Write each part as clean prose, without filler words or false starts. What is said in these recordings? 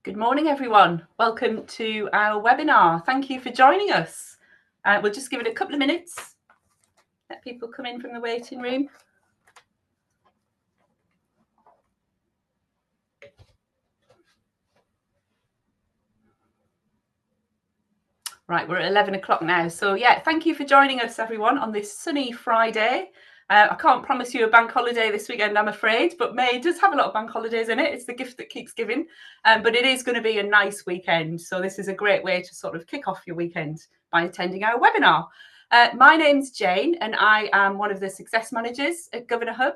Good morning, everyone. Welcome to our webinar. Thank you for joining us. We'll just give it a couple of minutes, let people come in from the waiting room. Right, we're at 11 o'clock now. So yeah, thank you for joining us, everyone, on this sunny Friday. I can't promise you a bank holiday this weekend, I'm afraid, but May does have a lot of bank holidays in it. It's the gift that keeps giving. But it is going to be a nice weekend. So this is a great way to sort of kick off your weekend by attending our webinar. My name's Jane, and I am one of the success managers at GovernorHub.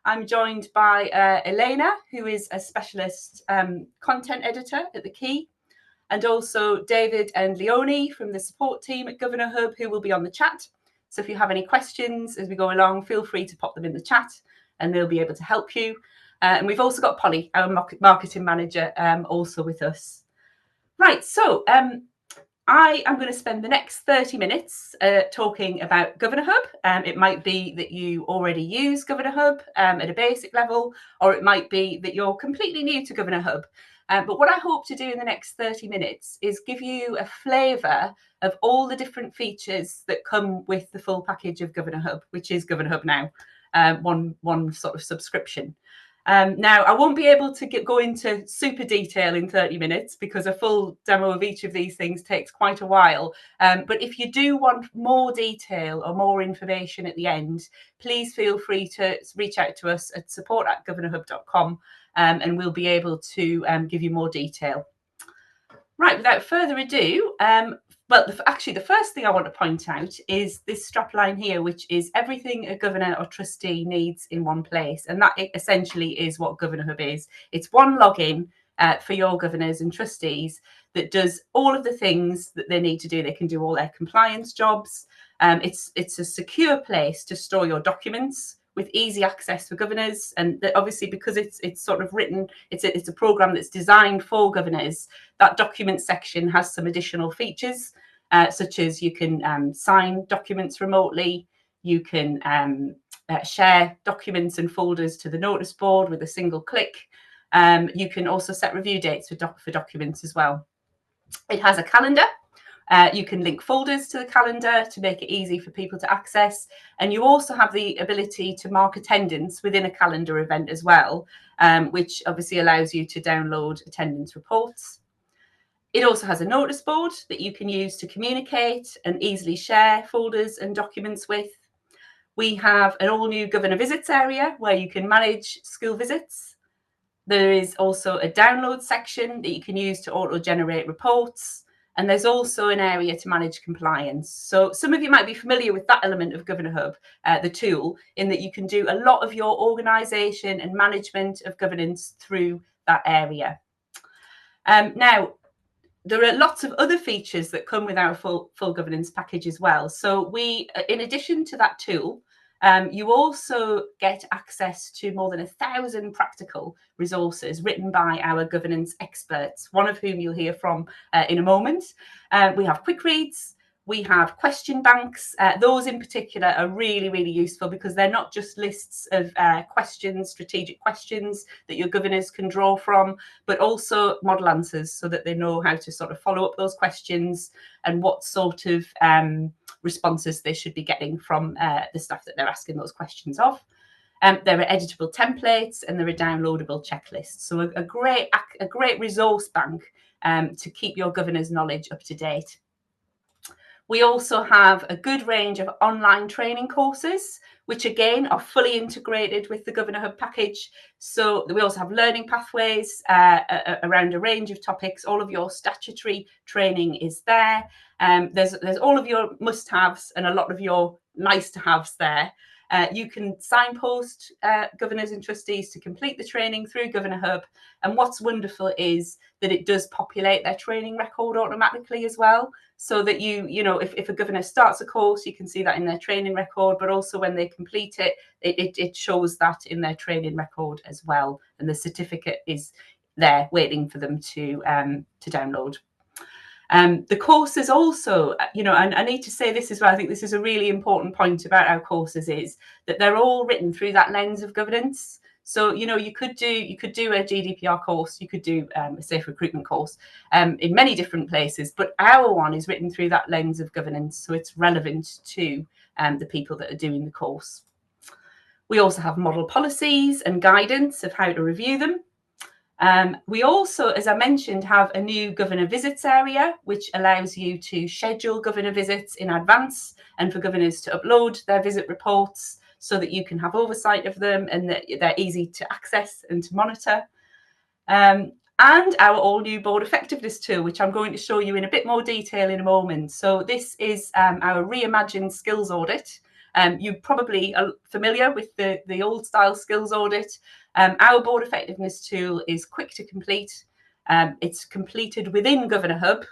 I'm joined by Elena, who is a specialist content editor at The Key, and also David and Leonie from the support team at GovernorHub, who will be on the chat. So if you have any questions as we go along, feel free to pop them in the chat and they'll be able to help you. And we've also got Polly, our marketing manager, also with us. Right, so I am going to spend the next 30 minutes talking about GovernorHub. It might be that you already use GovernorHub at a basic level, or it might be that you're completely new to GovernorHub. But what I hope to do in the next 30 minutes is give you a flavour of all the different features that come with the full package of GovernorHub, which is GovernorHub now, one sort of subscription. Now, I won't be able to go into super detail in 30 minutes because a full demo of each of these things takes quite a while. But if you do want more detail or more information at the end, please feel free to reach out to us at support@governorhub.com and we'll be able to give you more detail. Right, without further ado, actually, the first thing I want to point out is this strapline here, which is everything a governor or trustee needs in one place. And that essentially is what GovernorHub is. It's one login for your governors and trustees that does all of the things that they need to do. They can do all their compliance jobs. It's a secure place to store your documents with easy access for governors, and obviously because it's sort of written, it's a program that's designed for governors. That document section has some additional features, such as you can sign documents remotely, you can share documents and folders to the notice board with a single click. You can also set review dates for documents as well. It has a calendar. You can link folders to the calendar to make it easy for people to access. And you also have the ability to mark attendance within a calendar event as well, which obviously allows you to download attendance reports. It also has a notice board that you can use to communicate and easily share folders and documents with. We have an all-new governor visits area where you can manage school visits. There is also a download section that you can use to auto-generate reports. And there's also an area to manage compliance. So some of you might be familiar with that element of GovernorHub, the tool, in that you can do a lot of your organisation and management of governance through that area. Now, there are lots of other features that come with our full governance package as well. So we, in addition to that tool, you also get access to more than 1,000 practical resources written by our governance experts, one of whom you'll hear from in a moment. We have quick reads, we have question banks. Those in particular are really, really useful because they're not just lists of questions, strategic questions that your governors can draw from, but also model answers so that they know how to sort of follow up those questions and what sort of responses they should be getting from the staff that they're asking those questions of. There are editable templates and there are downloadable checklists. So a great resource bank to keep your governor's knowledge up to date. We also have a good range of online training courses, which again are fully integrated with the GovernorHub package. So we also have learning pathways around a range of topics. All of your statutory training is there. There's all of your must-haves and a lot of your nice-to-haves there. You can signpost governors and trustees to complete the training through GovernorHub. And what's wonderful is that it does populate their training record automatically as well. So that you know, if a governor starts a course, you can see that in their training record, but also when they complete it, it shows that in their training record as well. And the certificate is there waiting for them to download. The courses also, you know, and I need to say this as well, I think this is a really important point about our courses, is that they're all written through that lens of governance. So, you could do a GDPR course, you could do a safe recruitment course in many different places, but our one is written through that lens of governance, so it's relevant to the people that are doing the course. We also have model policies and guidance of how to review them. We also, as I mentioned, have a new governor visits area, which allows you to schedule governor visits in advance and for governors to upload their visit reports so that you can have oversight of them and that they're easy to access and to monitor. And our all new board effectiveness tool, which I'm going to show you in a bit more detail in a moment. So this is our reimagined skills audit. You probably are familiar with the old style skills audit. Our board effectiveness tool is quick to complete. It's completed within GovernorHub,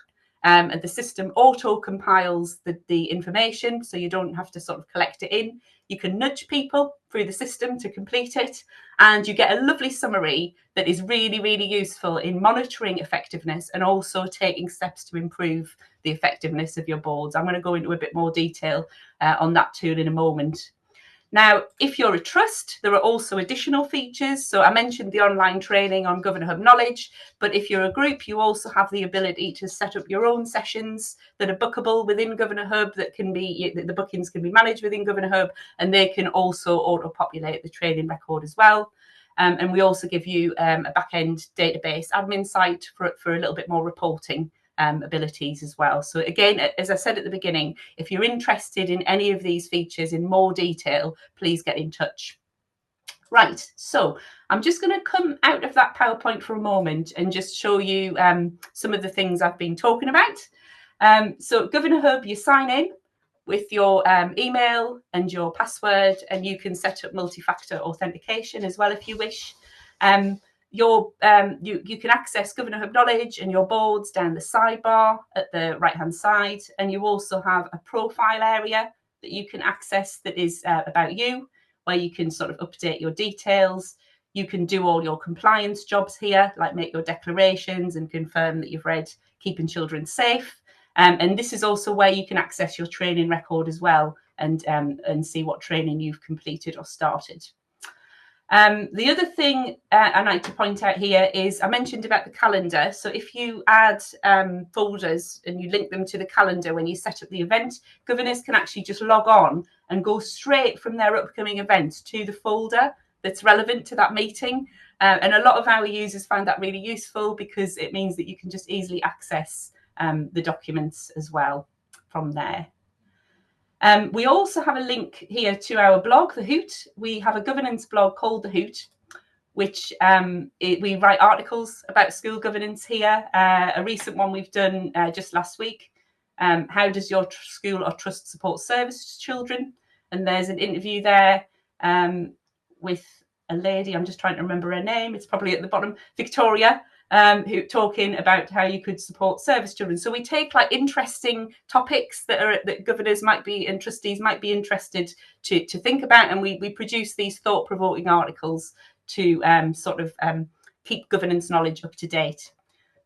and the system auto compiles the information, so you don't have to sort of collect it in. You can nudge people through the system to complete it, and you get a lovely summary that is really, really useful in monitoring effectiveness and also taking steps to improve the effectiveness of your boards. I'm going to go into a bit more detail on that tool in a moment. Now, if you're a trust, there are also additional features. So I mentioned the online training on GovernorHub knowledge, but if you're a group, you also have the ability to set up your own sessions that are bookable within GovernorHub, the bookings can be managed within GovernorHub, and they can also auto-populate the training record as well. And we also give you a back-end database admin site for a little bit more reporting abilities as well. So again, as I said at the beginning, if you're interested in any of these features in more detail, please get in touch. Right, so I'm just going to come out of that PowerPoint for a moment and just show you some of the things I've been talking about. So GovernorHub, you sign in with your email and your password, and you can set up multi-factor authentication as well if you wish. You can access GovernorHub knowledge and your boards down the sidebar at the right hand side, and you also have a profile area that you can access that is about you, where you can sort of update your details. You can do all your compliance jobs here, like make your declarations and confirm that you've read Keeping Children Safe. And this is also where you can access your training record as well and see what training you've completed or started. The other thing I like to point out here is I mentioned about the calendar. So if you add folders and you link them to the calendar when you set up the event, governors can actually just log on and go straight from their upcoming event to the folder that's relevant to that meeting. And a lot of our users find that really useful because it means that you can just easily access the documents as well from there. We also have a link here to our blog, The Hoot. We have a governance blog called The Hoot, which we write articles about school governance here. A recent one we've done just last week. How does your school or trust support service children? And there's an interview there with a lady, I'm just trying to remember her name, it's probably at the bottom, Victoria, who talking about how you could support service children. So we take like interesting topics that governors might be and trustees might be interested to think about, and we produce these thought-provoking articles to keep governance knowledge up to date.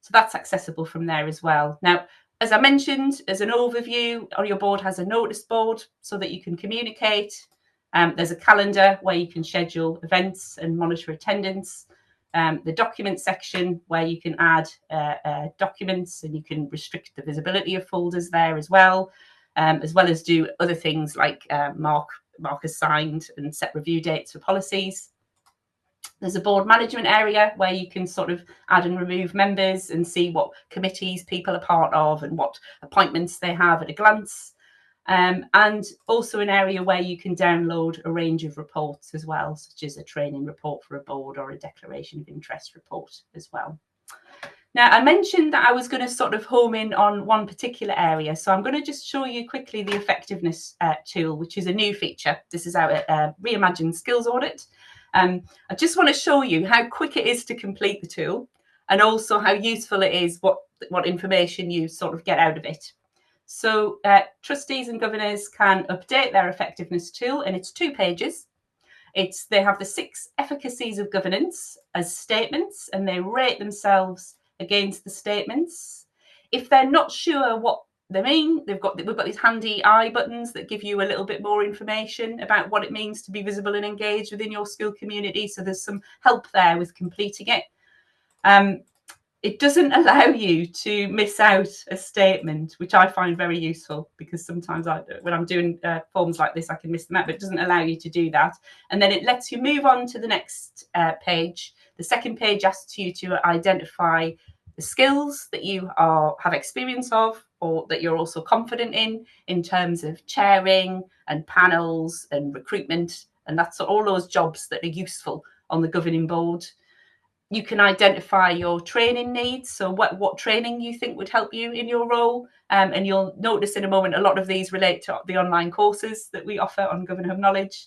So that's accessible from there as well. Now, as I mentioned, as an overview, on your board has a notice board so that you can communicate. There's a calendar where you can schedule events and monitor attendance. The document section where you can add documents and you can restrict the visibility of folders there as well as do other things like mark as signed and set review dates for policies. There's a board management area where you can sort of add and remove members and see what committees people are part of and what appointments they have at a glance. And also an area where you can download a range of reports as well, such as a training report for a board or a declaration of interest report as well. Now, I mentioned that I was going to sort of home in on one particular area. So I'm going to just show you quickly the effectiveness tool, which is a new feature. This is our reimagined skills audit. I just want to show you how quick it is to complete the tool and also how useful it is, what information you sort of get out of it. So trustees and governors can update their effectiveness tool, and it's 2 pages. They have the 6 efficacies of governance as statements, and they rate themselves against the statements. If they're not sure what they mean. We've got these handy I buttons that give you a little bit more information about what it means to be visible and engaged within your school community. So there's some help there with completing it. It doesn't allow you to miss out a statement, which I find very useful, because sometimes when I'm doing forms like this, I can miss them out, but it doesn't allow you to do that. And then it lets you move on to the next page. The second page asks you to identify the skills that you have experience of, or that you're also confident in terms of chairing and panels and recruitment. And that's all those jobs that are useful on the governing board. You can identify your training needs, so what training you think would help you in your role, and you'll notice in a moment a lot of these relate to the online courses that we offer on GovernorHub Knowledge.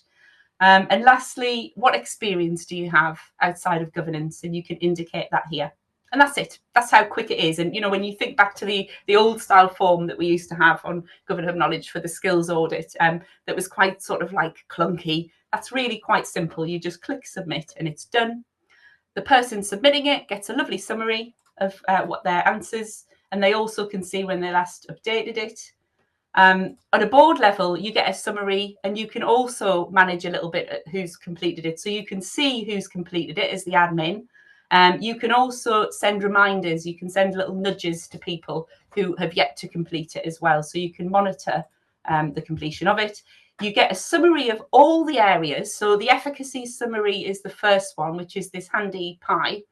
And lastly, what experience do you have outside of governance? And you can indicate that here. And that's it. That's how quick it is. And when you think back to the old style form that we used to have on GovernorHub Knowledge for the skills audit, that was quite sort of like clunky, that's really quite simple. You just click submit and it's done. The person submitting it gets a lovely summary of what their answers, and they also can see when they last updated it. At a board level, you get a summary, and you can also manage a little bit who's completed it. So you can see who's completed it as the admin. You can also send reminders. You can send little nudges to people who have yet to complete it as well. So you can monitor the completion of it. You get a summary of all the areas. So the efficacy summary is the first one, which is this handy pie.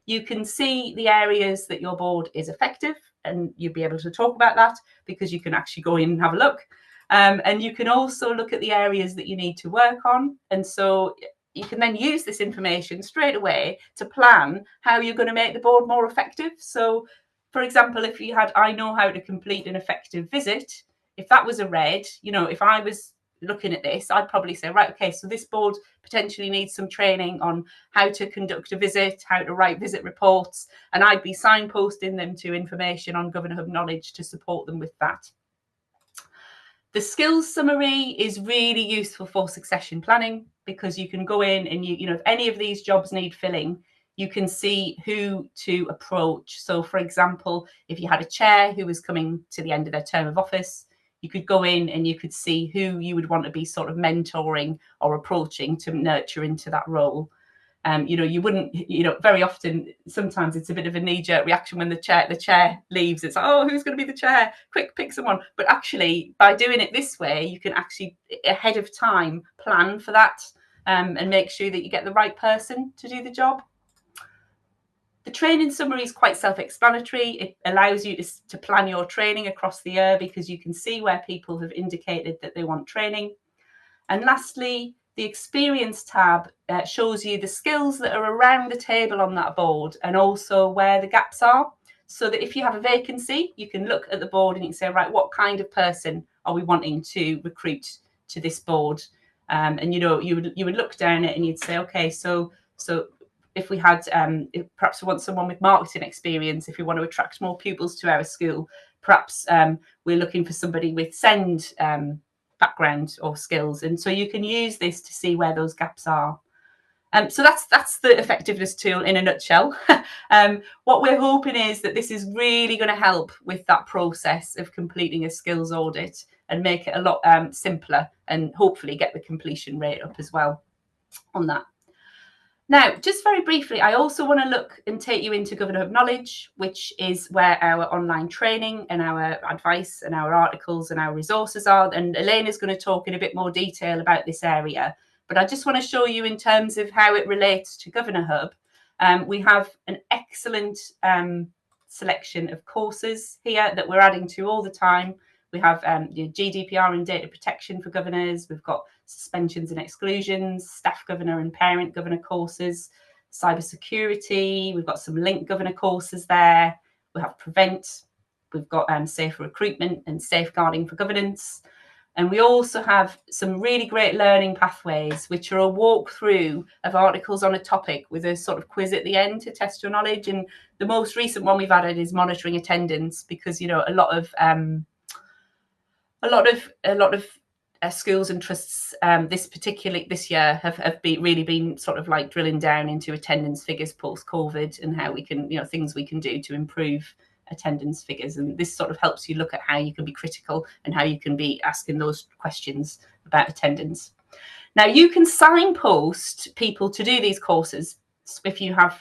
You can see the areas that your board is effective, and you'll be able to talk about that because you can actually go in and have a look. And you can also look at the areas that you need to work on. And so you can then use this information straight away to plan how you're going to make the board more effective. So, for example, if you had, I know how to complete an effective visit, if that was a red, if I was looking at this, I'd probably say, right, okay, so this board potentially needs some training on how to conduct a visit, how to write visit reports, and I'd be signposting them to information on GovernorHub Knowledge to support them with that. The skills summary is really useful for succession planning, because you can go in and if any of these jobs need filling, you can see who to approach. So, for example, if you had a chair who was coming to the end of their term of office, you could go in and you could see who you would want to be sort of mentoring or approaching to nurture into that role. You wouldn't, very often, sometimes it's a bit of a knee-jerk reaction when the chair leaves. It's like, oh, who's going to be the chair? Quick, pick someone. But actually, by doing it this way, you can actually, ahead of time, plan for that and make sure that you get the right person to do the job. The training summary is quite self-explanatory. It allows you to plan your training across the year, because you can see where people have indicated that they want training. And lastly, the experience tab shows you the skills that are around the table on that board, and also where the gaps are. So that if you have a vacancy, you can look at the board and you can say, right, what kind of person are we wanting to recruit to this board? And you would look down it and you'd say, okay, so if we had, perhaps we want someone with marketing experience, if we want to attract more pupils to our school, perhaps we're looking for somebody with SEND background or skills. And so you can use this to see where those gaps are. So that's the effectiveness tool in a nutshell. What we're hoping is that this is really going to help with that process of completing a skills audit and make it a lot simpler, and hopefully get the completion rate up as well on that. Now, just very briefly, I also want to look and take you into GovernorHub Knowledge, which is where our online training and our advice and our articles and our resources are. And Elaine is going to talk in a bit more detail about this area. But I just want to show you in terms of how it relates to GovernorHub. We have an excellent selection of courses here that we're adding to all the time. We have GDPR and data protection for governors. We've got suspensions and exclusions, staff governor and parent governor courses, cybersecurity. We've got some linked governor courses there. We have prevent. We've got safer recruitment and safeguarding for governance. And we also have some really great learning pathways, which are a walkthrough of articles on a topic with a sort of quiz at the end to test your knowledge. And the most recent one we've added is monitoring attendance, because a lot of schools and trusts this year have really been sort of like drilling down into attendance figures post-COVID, and how we can, things we can do to improve attendance figures. And this sort of helps you look at how you can be critical and how you can be asking those questions about attendance. Now, you can signpost people to do these courses if you have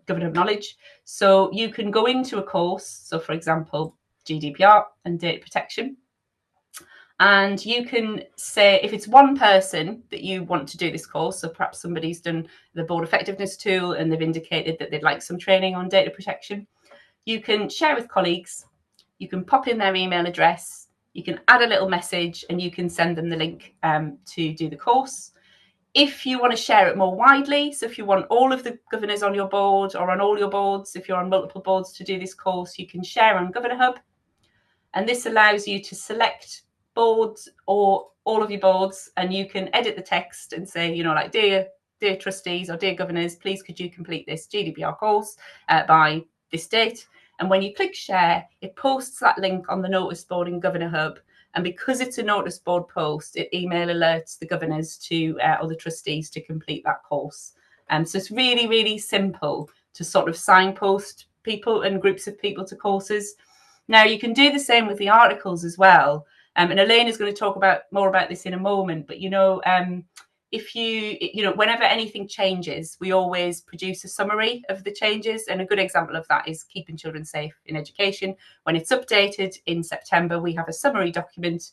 GovernorHub knowledge. So you can go into a course, so for example, GDPR and data protection, and you can say if it's one person that you want to do this course, so perhaps somebody's done the board effectiveness tool and they've indicated that they'd like some training on data protection, you can share with colleagues, you can pop in their email address, you can add a little message, and you can send them the link to do the course. If you want to share it more widely, so if you want all of the governors on your board or on all your boards, if you're on multiple boards to do this course, you can share on GovernorHub. And this allows you to select boards or all of your boards, and you can edit the text and say, you know, like, dear trustees or dear governors, please could you complete this GDPR course by this date. And when you click share, it posts that link on the notice board in GovernorHub. And because it's a notice board post, it email alerts the governors to or the trustees to complete that course. So it's really, really simple to sort of signpost people and groups of people to courses. Now, you can do the same with the articles as well. And Elaine is going to talk more about this in a moment. But, if whenever anything changes, we always produce a summary of the changes. And a good example of that is keeping children safe in education. When it's updated in September, we have a summary document.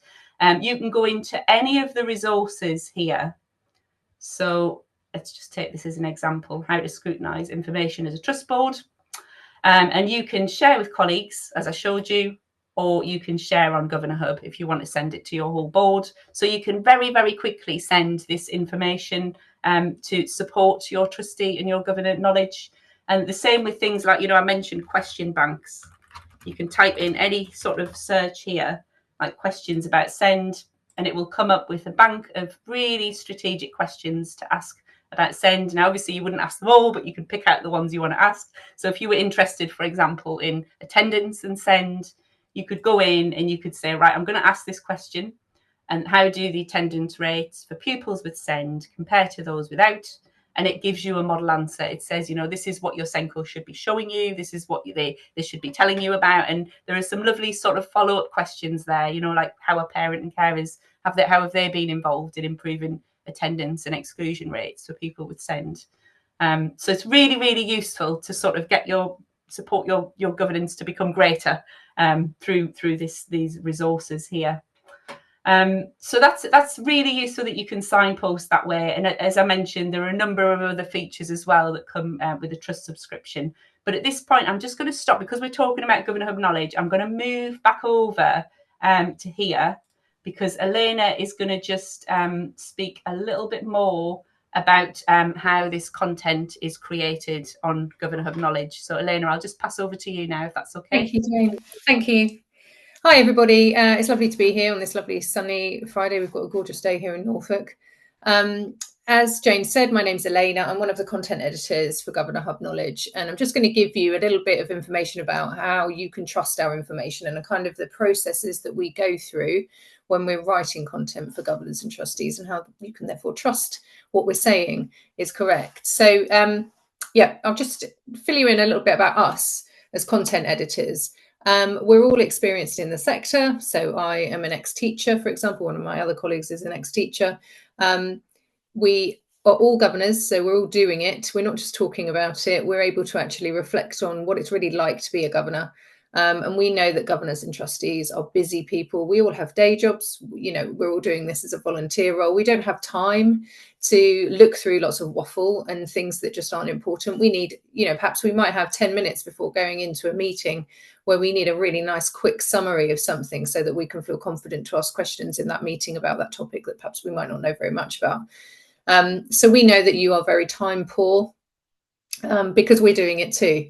You can go into any of the resources here. So let's just take this as an example, how to scrutinise information as a trust board. And you can share with colleagues, as I showed you, or you can share on GovernorHub if you want to send it to your whole board. So you can very, very quickly send this information to support your trustee and your governor knowledge. And the same with things like, I mentioned question banks. You can type in any sort of search here, like questions about SEND, and it will come up with a bank of really strategic questions to ask about SEND. Now, obviously, you wouldn't ask them all, but you can pick out the ones you want to ask. So if you were interested, for example, in attendance and SEND, you could go in and you could say, right, I'm going to ask this question. And how do the attendance rates for pupils with SEND compare to those without? And it gives you a model answer. It says, this is what your SENCO should be showing you. This is what they should be telling you about. And there are some lovely sort of follow-up questions there, like how a parent and carers how have they been involved in improving attendance and exclusion rates for people with SEND. So it's really, really useful to sort of support your governance to become greater through these resources here. So that's really useful that you can signpost that way. And as I mentioned, there are a number of other features as well that come with a trust subscription. But at this point, I'm just going to stop because we're talking about GovernorHub knowledge. I'm going to move back over to here because Elena is going to just speak a little bit more about how this content is created on GovernorHub knowledge. So Elena, I'll just pass over to you now, if that's okay. Thank you, Jane. Thank you. Hi, everybody. It's lovely to be here on this lovely sunny Friday. We've got a gorgeous day here in Norfolk. As Jane said, my name's Elena. I'm one of the content editors for GovernorHub Knowledge, and I'm just going to give you a little bit of information about how you can trust our information and kind of the processes that we go through when we're writing content for governors and trustees, and how you can therefore trust what we're saying is correct. So, I'll just fill you in a little bit about us as content editors. We're all experienced in the sector. So I am an ex-teacher, for example. One of my other colleagues is an ex-teacher. We are all governors, so we're all doing it. We're not just talking about it. We're able to actually reflect on what it's really like to be a governor. And we know that governors and trustees are busy people. We all have day jobs. We're all doing this as a volunteer role. We don't have time to look through lots of waffle and things that just aren't important. We need, perhaps we might have 10 minutes before going into a meeting where we need a really nice quick summary of something so that we can feel confident to ask questions in that meeting about that topic that perhaps we might not know very much about. So we know that you are very time poor because we're doing it too.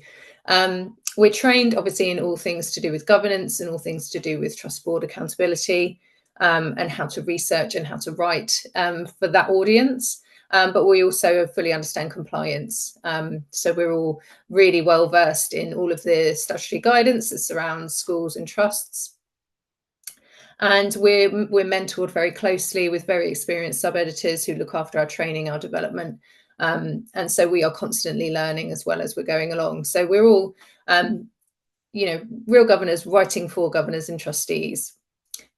We're trained, obviously, in all things to do with governance and all things to do with trust board accountability and how to research and how to write for that audience. But we also fully understand compliance. So we're all really well versed in all of the statutory guidance that surrounds schools and trusts. And we're mentored very closely with very experienced sub-editors who look after our training, our development. And so we are constantly learning as well as we're going along. So we're all real governors writing for governors and trustees.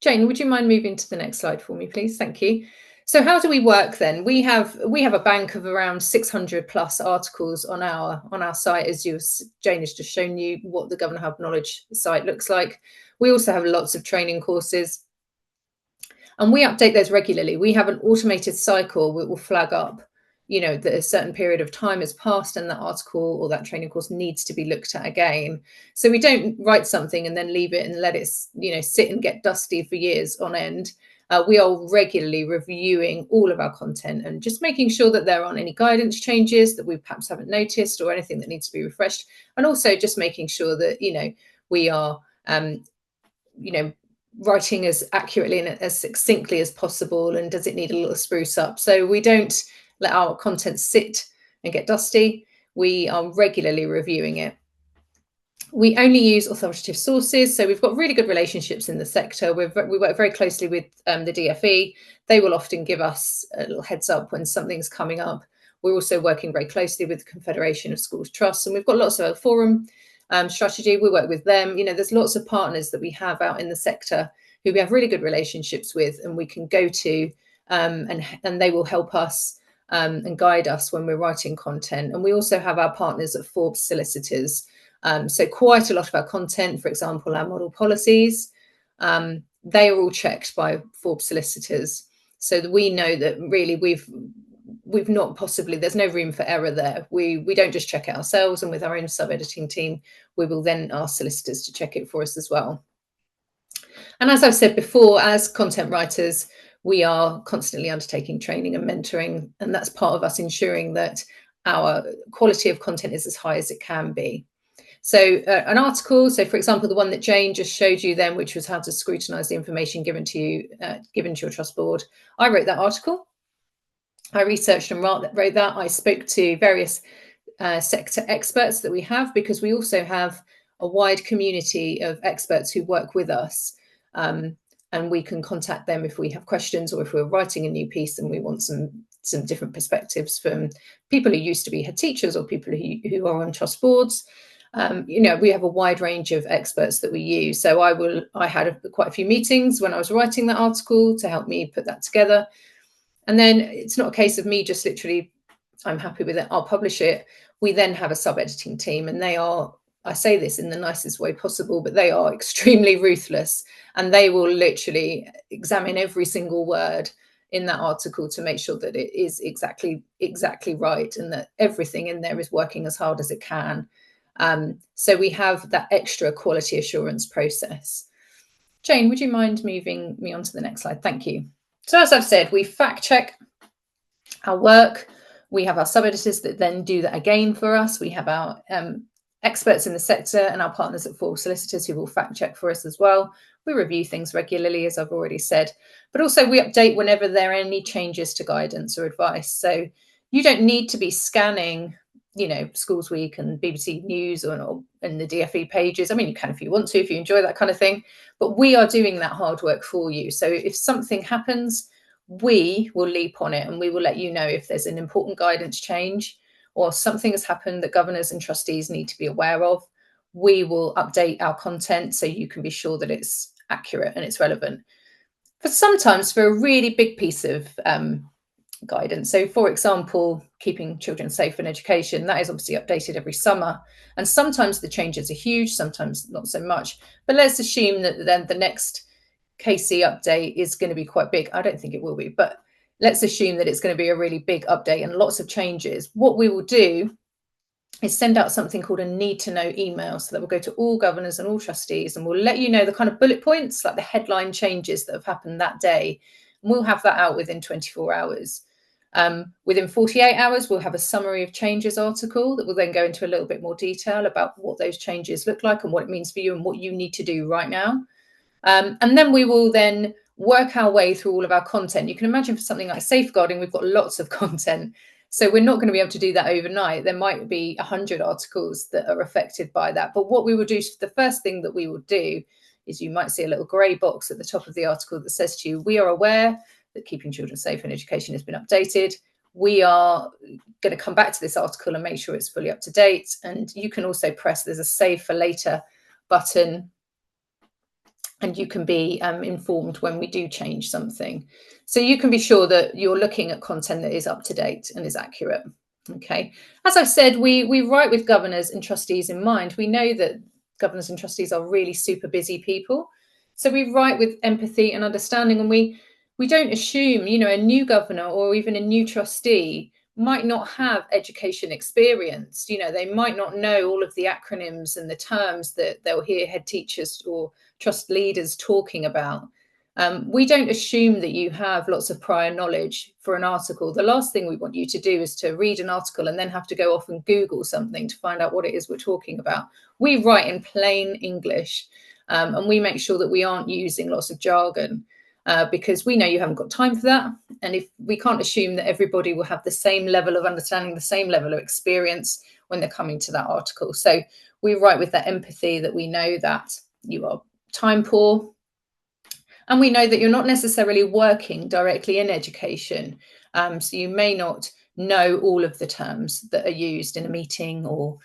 Jane, would you mind moving to the next slide for me, please? Thank you. So how do we work then? We have a bank of around 600 plus articles on our site, as Jane has just shown you what the GovernorHub Knowledge site looks like. We also have lots of training courses, and we update those regularly. We have an automated cycle that will flag up, that a certain period of time has passed and that article or that training course needs to be looked at again. So we don't write something and then leave it and let it, sit and get dusty for years on end. We are regularly reviewing all of our content and just making sure that there aren't any guidance changes that we perhaps haven't noticed or anything that needs to be refreshed. And also just making sure that, we are, writing as accurately and as succinctly as possible, and does it need a little spruce up? So we don't let our content sit and get dusty. We are regularly reviewing it. We only use authoritative sources, so we've got really good relationships in the sector. We work very closely with the DfE. They will often give us a little heads up when something's coming up. We're also working very closely with the Confederation of Schools Trusts, and we've got lots of a forum strategy. We work with them. There's lots of partners that we have out in the sector who we have really good relationships with, and we can go to, and they will help us and guide us when we're writing content. And we also have our partners at Forbes Solicitors. So quite a lot of our content, for example, our model policies, they are all checked by Forbes Solicitors, so that we know that really we've not possibly, there's no room for error there. We don't just check it ourselves, and with our own sub-editing team, we will then ask solicitors to check it for us as well. And as I've said before, as content writers, we are constantly undertaking training and mentoring, and that's part of us ensuring that our quality of content is as high as it can be. So an article, so for example, the one that Jane just showed you then, which was how to scrutinise the information given to you, given to your trust board. I wrote that article. I researched and wrote that. I spoke to various sector experts that we have, because we also have a wide community of experts who work with us. And we can contact them if we have questions, or if we're writing a new piece and we want some different perspectives from people who used to be head teachers or people who are on trust boards. We have a wide range of experts that we use. So I had quite a few meetings when I was writing that article to help me put that together. And then it's not a case of me just literally, I'm happy with it, I'll publish it. We then have a sub-editing team, and they are, I say this in the nicest way possible, but they are extremely ruthless, and they will literally examine every single word in that article to make sure that it is exactly right, and that everything in there is working as hard as it can. So we have that extra quality assurance process. Jane, would you mind moving me on to the next slide? Thank you. So as I've said, we fact check our work. We have our sub-editors that then do that again for us. We have our experts in the sector and our partners at Forbes Solicitors who will fact check for us as well. We review things regularly, as I've already said, but also we update whenever there are any changes to guidance or advice. So you don't need to be scanning, Schools Week and BBC News or in the DfE pages. I mean, you can if you want to, if you enjoy that kind of thing, but we are doing that hard work for you. So if something happens, we will leap on it and we will let you know if there's an important guidance change or something has happened that governors and trustees need to be aware of. We will update our content so you can be sure that it's accurate and it's relevant. But sometimes for a really big piece of guidance, so for example, keeping children safe in education, that is obviously updated every summer, and sometimes the changes are huge, sometimes not so much, but let's assume that then the next KC update is going to be quite big. I don't think it will be, but let's assume that it's going to be a really big update and lots of changes. What we will do is send out something called a need to know email, so that will go to all governors and all trustees, and we'll let you know the kind of bullet points, like the headline changes that have happened that day, and we'll have that out within 24 hours. Within 48 hours, we'll have a summary of changes article that will then go into a little bit more detail about what those changes look like and what it means for you and what you need to do right now. And then we will then work our way through all of our content. You can imagine for something like safeguarding, we've got lots of content. So we're not going to be able to do that overnight. There might be 100 articles that are affected by that. But what we will do, the first thing that we will do is you might see a little grey box at the top of the article that says to you, we are aware that keeping children safe in education has been updated. We are going to come back to this article and make sure it's fully up to date. And you can also press, there's a save for later button, and you can be informed when we do change something. So you can be sure that you're looking at content that is up to date and is accurate. Okay. As I've said, we write with governors and trustees in mind. We know that governors and trustees are really super busy people. So we write with empathy and understanding, and we don't assume, you know, a new governor or even a new trustee might not have education experience. You know, they might not know all of the acronyms and the terms that they'll hear head teachers or trust leaders talking about. We don't assume that you have lots of prior knowledge for an article. The last thing we want you to do is to read an article and then have to go off and Google something to find out what it is we're talking about. We write in plain English, and we make sure that we aren't using lots of jargon, because we know you haven't got time for that. And if we can't assume that everybody will have the same level of understanding, the same level of experience when they're coming to that article. So we write with that empathy, that we know that you are time poor, and we know that you're not necessarily working directly in education. So you may not know all of the terms that are used in a meeting or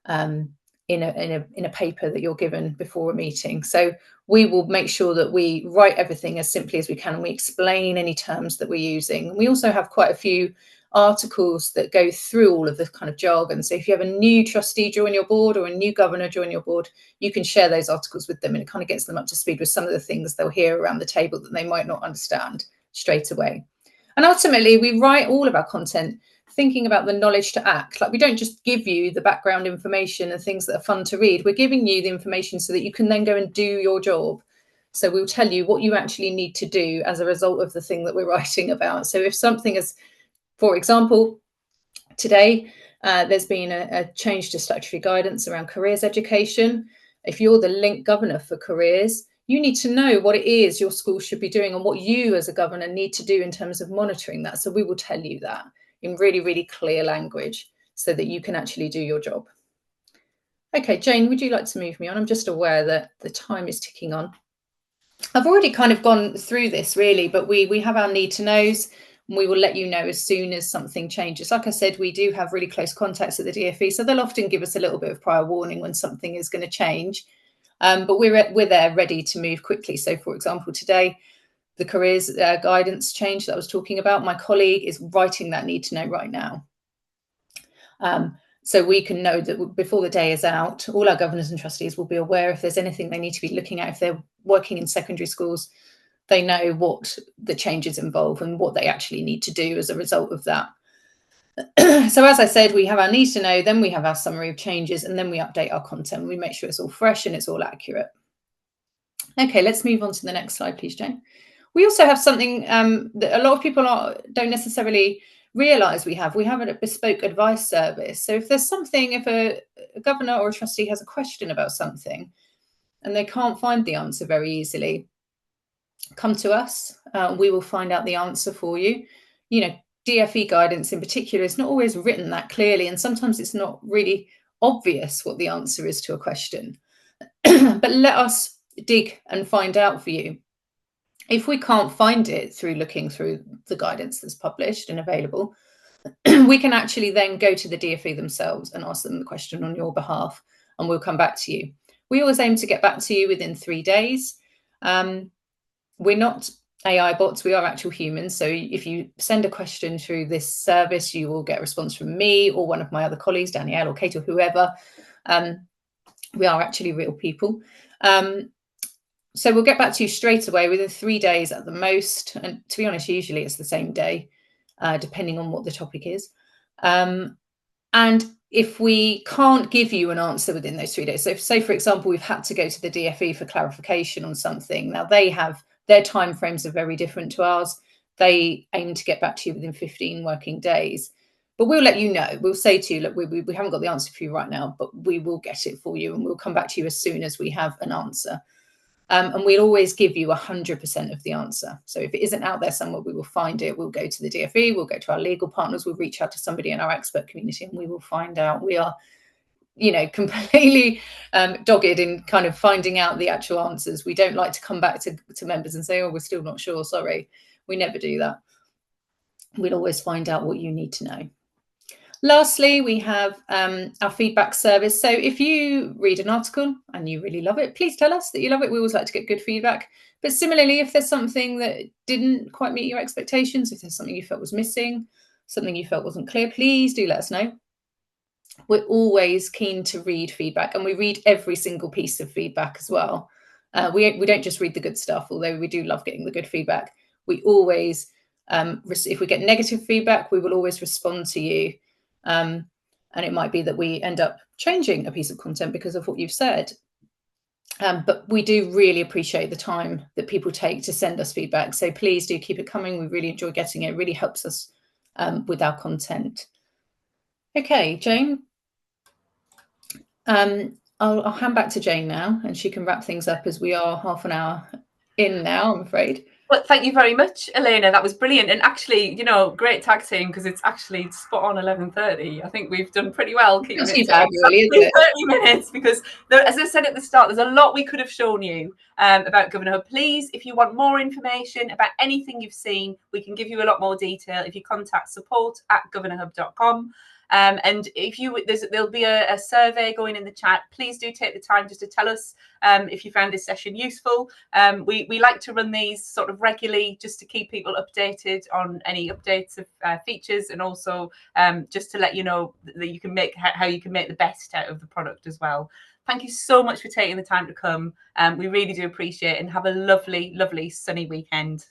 in a paper that you're given before a meeting. So we will make sure that we write everything as simply as we can, and we explain any terms that we're using. We also have quite a few articles that go through all of the kind of jargon. So if you have a new trustee join your board or a new governor join your board, you can share those articles with them, and it kind of gets them up to speed with some of the things they'll hear around the table that they might not understand straight away. And ultimately, we write all of our content thinking about the knowledge to act. Like, we don't just give you the background information and things that are fun to read. We're giving you the information so that you can then go and do your job. So we'll tell you what you actually need to do as a result of the thing that we're writing about. So if something is, for example, today, there's been a change to statutory guidance around careers education. If you're the link governor for careers, you need to know what it is your school should be doing and what you as a governor need to do in terms of monitoring that. So we will tell you that in really, really clear language so that you can actually do your job. Okay, Jane, would you like to move me on? I'm just aware that the time is ticking on. I've already kind of gone through this really, but we have our need to knows. We will let you know as soon as something changes. Like I said, we do have really close contacts at the DfE, so they'll often give us a little bit of prior warning when something is going to change. But we're there ready to move quickly. So, for example, today, the careers guidance change that I was talking about, my colleague is writing that need to know right now. So we can know that before the day is out, all our governors and trustees will be aware if there's anything they need to be looking at. If they're working in secondary schools, they know what the changes involve and what they actually need to do as a result of that. So as I said, we have our need to know, then we have our summary of changes, and then we update our content. We make sure it's all fresh and it's all accurate. Okay, let's move on to the next slide, please, Jane. We also have something that a lot of people don't necessarily realise we have. We have a bespoke advice service. So if there's something, if a governor or a trustee has a question about something and they can't find the answer very easily, come to us. We will find out the answer for you. You know, DfE guidance in particular is not always written that clearly, and sometimes it's not really obvious what the answer is to a question. But let us dig and find out for you. If we can't find it through looking through the guidance that's published and available, we can actually then go to the DfE themselves and ask them the question on your behalf, and we'll come back to you. We always aim to get back to you within 3 days. We're not AI bots, we are actual humans. So if you send a question through this service, you will get a response from me or one of my other colleagues, Danielle or Kate or whoever. We are actually real people. So we'll get back to you straight away within 3 days at the most. And to be honest, usually it's the same day, depending on what the topic is. And if we can't give you an answer within those 3 days, so if, say, for example, we've had to go to the DfE for clarification on something, now they have, their timeframes are very different to ours. They aim to get back to you within 15 working days. But we'll let you know. We'll say to you, look, we haven't got the answer for you right now, but we will get it for you, and we'll come back to you as soon as we have an answer. And we'll always give you 100% of the answer. So if it isn't out there somewhere, we will find it. We'll go to the DfE, we'll go to our legal partners, we'll reach out to somebody in our expert community, and we will find out. We are, you know, completely dogged in kind of finding out the actual answers. We don't like to come back to members and say, oh, we're still not sure, sorry. We never do that. We'll always find out what you need to know. Lastly, we have our feedback service. So if you read an article and you really love it, please tell us that you love it. We always like to get good feedback. But similarly, if there's something that didn't quite meet your expectations, if there's something you felt was missing, something you felt wasn't clear, please do let us know. We're always keen to read feedback, and we read every single piece of feedback as well. We don't just read the good stuff, although we do love getting the good feedback. We always, if we get negative feedback, we will always respond to you. And it might be that we end up changing a piece of content because of what you've said. But we do really appreciate the time that people take to send us feedback. So please do keep it coming. We really enjoy getting it. It really helps us with our content. Okay, Jane. I'll hand back to Jane now, and she can wrap things up as we are half an hour in now, I'm afraid. Well, thank you very much, Elena. That was brilliant. And actually, great tag team, because it's actually spot on 11:30. I think we've done pretty well keeping Not it too to bad, really, is it? 30 minutes, because as I said at the start, there's a lot we could have shown you about GovernorHub. Please, if you want more information about anything you've seen, we can give you a lot more detail if you contact support@governorhub.com. And if there'll be a survey going in the chat. Please do take the time just to tell us if you found this session useful. We like to run these sort of regularly just to keep people updated on any updates of features, and also just to let you know that you can how you can make the best out of the product as well. Thank you so much for taking the time to come. We really do appreciate it, and have a lovely, lovely sunny weekend.